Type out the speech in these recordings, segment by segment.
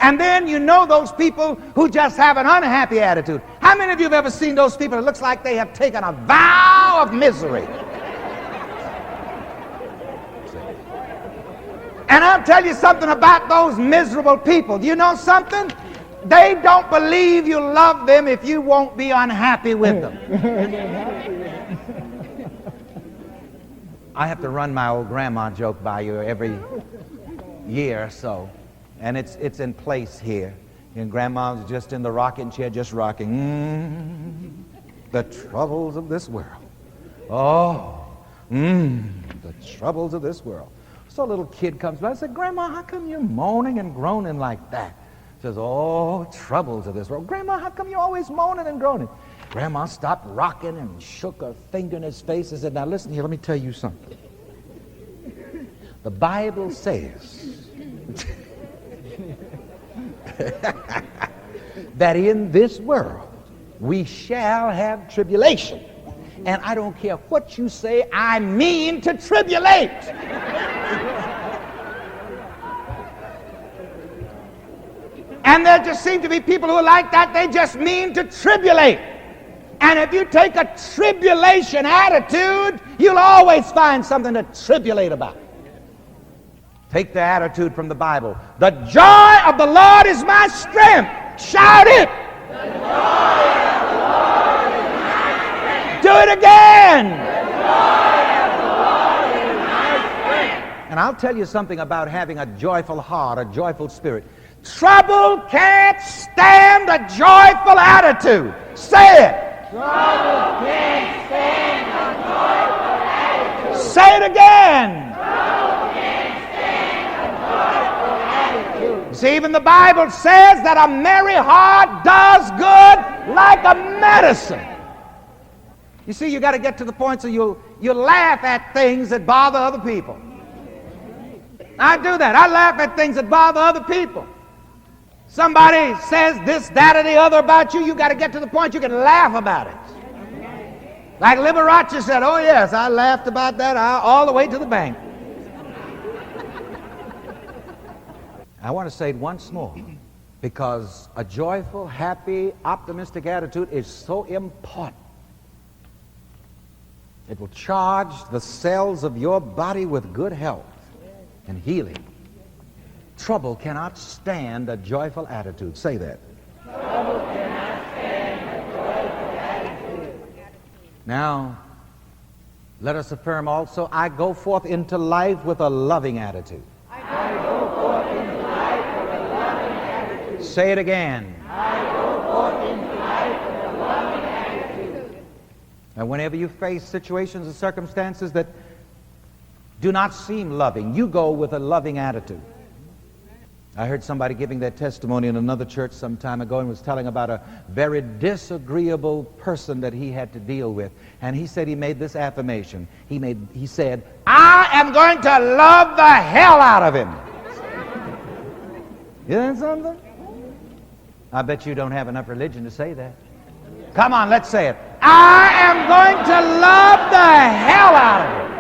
And then you know those people who just have an unhappy attitude. How many of you have ever seen those people? It looks like they have taken a vow of misery. And I'll tell you something about those miserable people. You know something? They don't believe you love them if you won't be unhappy with them. I have to run my old grandma joke by you every year or so. And it's in place here. And grandma's just in the rocking chair, just rocking. The troubles of this world. Oh, the troubles of this world. So a little kid comes by and says, Grandma, how come you're moaning and groaning like that? Says, oh, troubles of this world. Grandma, how come you're always moaning and groaning? Grandma stopped rocking and shook her finger in his face and said, now listen here, let me tell you something. The Bible says that in this world we shall have tribulation. And I don't care what you say, I mean to tribulate. And there just seem to be people who are like that. They just mean to tribulate. And if you take a tribulation attitude, you'll always find something to tribulate about. Take the attitude from the Bible. The joy of the Lord is my strength. Shout it. The joy of the Lord is my strength. Do it again. The joy of the Lord is my strength. And I'll tell you something about having a joyful heart, a joyful spirit. Trouble can't stand a joyful attitude. Say it. Trouble can't stand a joyful attitude. Say it again. Trouble can't stand a joyful attitude. See, even the Bible says that a merry heart does good like a medicine. You see, you got to get to the point so you laugh at things that bother other people. I do that. I laugh at things that bother other people. Somebody says this, that, or the other about you, you got to get to the point you can laugh about it. Like Liberace said, oh yes, I laughed about that all the way to the bank. I want to say it once more, because a joyful, happy, optimistic attitude is so important. It will charge the cells of your body with good health and healing. Trouble cannot stand a joyful attitude. Say that. Trouble cannot stand a joyful attitude. Now, let us affirm also, I go forth into life with a loving attitude. I go forth into life with a loving attitude. Say it again. I go forth into life with a loving attitude. And whenever you face situations and circumstances that do not seem loving, you go with a loving attitude. I heard somebody giving their testimony in another church some time ago and was telling about a very disagreeable person that he had to deal with. And he said he made this affirmation. He said, I am going to love the hell out of him. Isn't that something? I bet you don't have enough religion to say that. Come on, let's say it. I am going to love the hell out of him.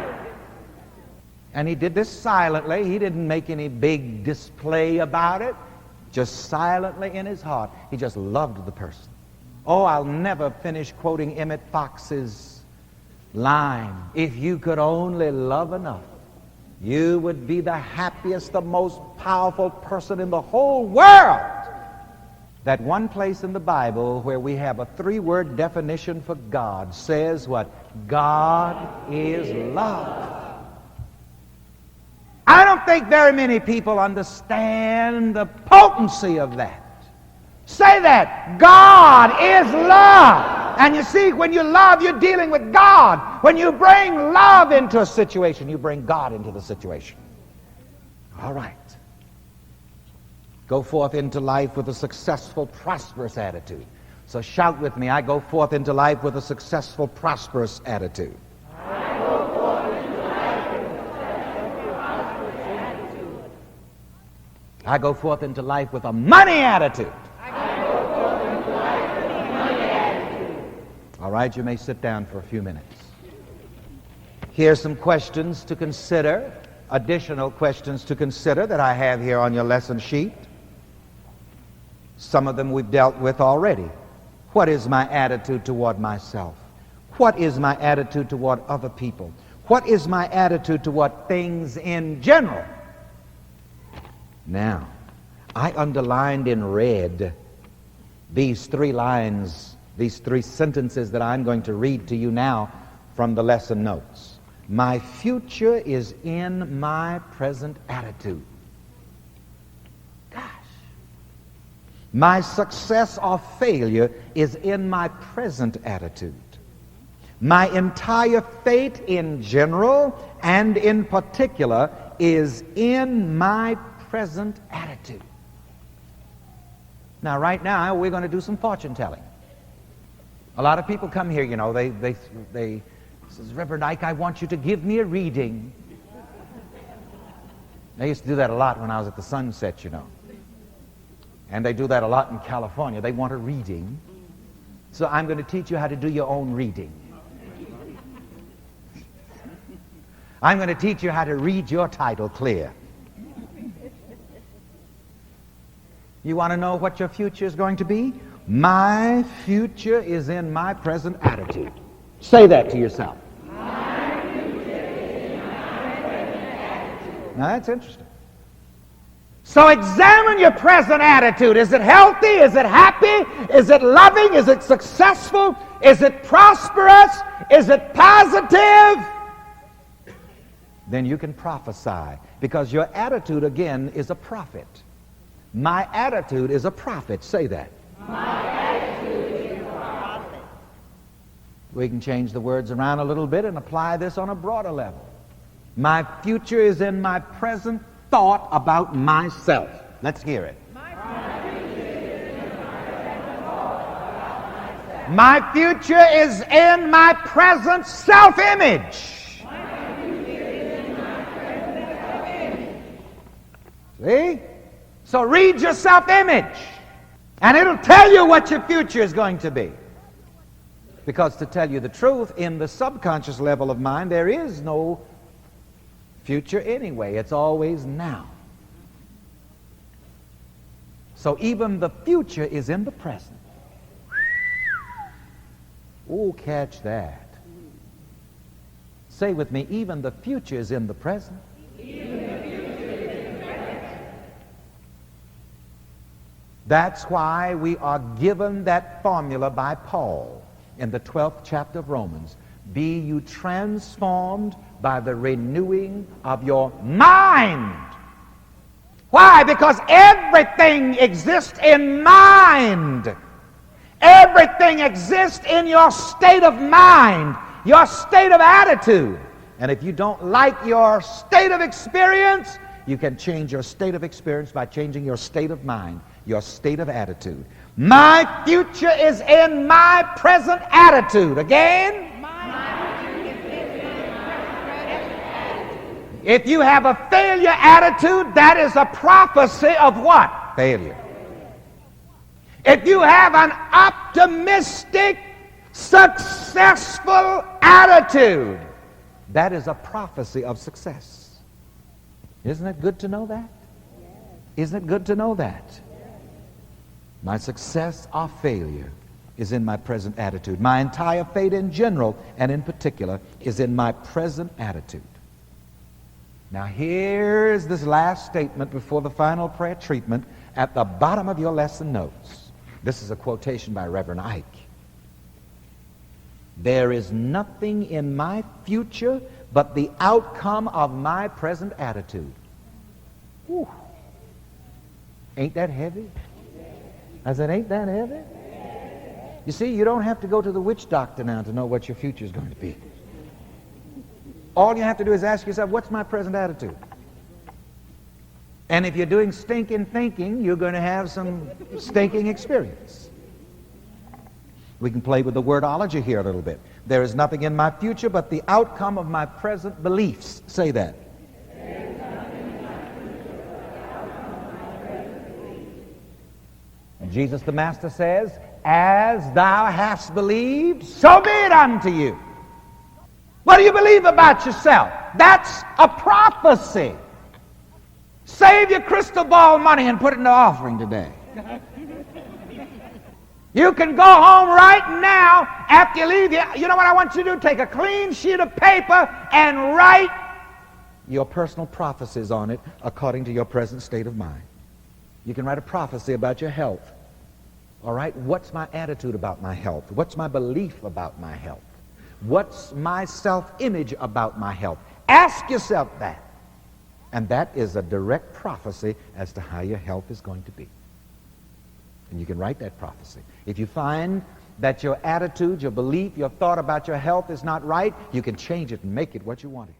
And he did this silently. He didn't make any big display about it. Just silently in his heart, he just loved the person. Oh, I'll never finish quoting Emmett Fox's line. If you could only love enough, you would be the happiest, the most powerful person in the whole world. That one place in the Bible where we have a 3-word definition for God says what? God is love. I don't think very many people understand the potency of that. Say that. God is love. And you see, when you love, you're dealing with God. When you bring love into a situation, you bring God into the situation. All right. Go forth into life with a successful, prosperous attitude. So shout with me, I go forth into life with a successful, prosperous attitude. I go forth into life with a money attitude. I go forth into life with a money attitude. All right, you may sit down for a few minutes. Here's some questions to consider, additional questions to consider that I have here on your lesson sheet. Some of them we've dealt with already. What is my attitude toward myself? What is my attitude toward other people? What is my attitude toward things in general? Now, I underlined in red these 3 lines, these 3 sentences that I'm going to read to you now from the lesson notes. My future is in my present attitude. Gosh. My success or failure is in my present attitude. My entire fate in general and in particular is in my present attitude. Now, right now, we're going to do some fortune telling. A lot of people come here, you know, they says, Reverend Ike, I want you to give me a reading. They used to do that a lot when I was at the Sunset, you know. And they do that a lot in California. They want a reading. So I'm going to teach you how to do your own reading. I'm going to teach you how to read your title clear. You want to know what your future is going to be? My future is in my present attitude. Say that to yourself. My future is in my present attitude. Now that's interesting. So examine your present attitude. Is it healthy? Is it happy? Is it loving? Is it successful? Is it prosperous? Is it positive? Then you can prophesy, because your attitude again is a prophet. My attitude is a prophet. Say that. My attitude is a prophet. We can change the words around a little bit and apply this on a broader level. My future is in my present thought about myself. Let's hear it. My future is in my present self-image. See? So read your self-image, and it'll tell you what your future is going to be. Because to tell you the truth, in the subconscious level of mind, there is no future anyway. It's always now. So even the future is in the present. Oh, catch that. Say with me, even the future is in the present. That's why we are given that formula by Paul in the 12th chapter of Romans. Be you transformed by the renewing of your mind. Why? Because everything exists in mind. Everything exists in your state of mind, your state of attitude. And if you don't like your state of experience, you can change your state of experience by changing your state of mind, your state of attitude. My future is in my present attitude. Again? If you have a failure attitude, that is a prophecy of what? Failure. If you have an optimistic, successful attitude, that is a prophecy of success. Isn't it good to know that? Isn't it good to know that? My success or failure is in my present attitude. My entire fate in general and in particular is in my present attitude. Now here's this last statement before the final prayer treatment at the bottom of your lesson notes. This is a quotation by Reverend Ike. There is nothing in my future but the outcome of my present attitude. Whew. Ain't that heavy? I said, ain't that heavy? You see, you don't have to go to the witch doctor now to know what your future is going to be. All you have to do is ask yourself, what's my present attitude? And if you're doing stinking thinking, you're going to have some stinking experience. We can play with the wordology here a little bit. There is nothing in my future but the outcome of my present beliefs. Say that. And Jesus the Master says, as thou hast believed, so be it unto you. What do you believe about yourself? That's a prophecy. Save your crystal ball money and put it in the offering today. You can go home right now after you leave here. You know what I want you to do? Take a clean sheet of paper and write your personal prophecies on it according to your present state of mind. You can write a prophecy about your health. All right? What's my attitude about my health? What's my belief about my health? What's my self-image about my health? Ask yourself that. And that is a direct prophecy as to how your health is going to be. And you can write that prophecy. If you find that your attitude, your belief, your thought about your health is not right, you can change it and make it what you want it.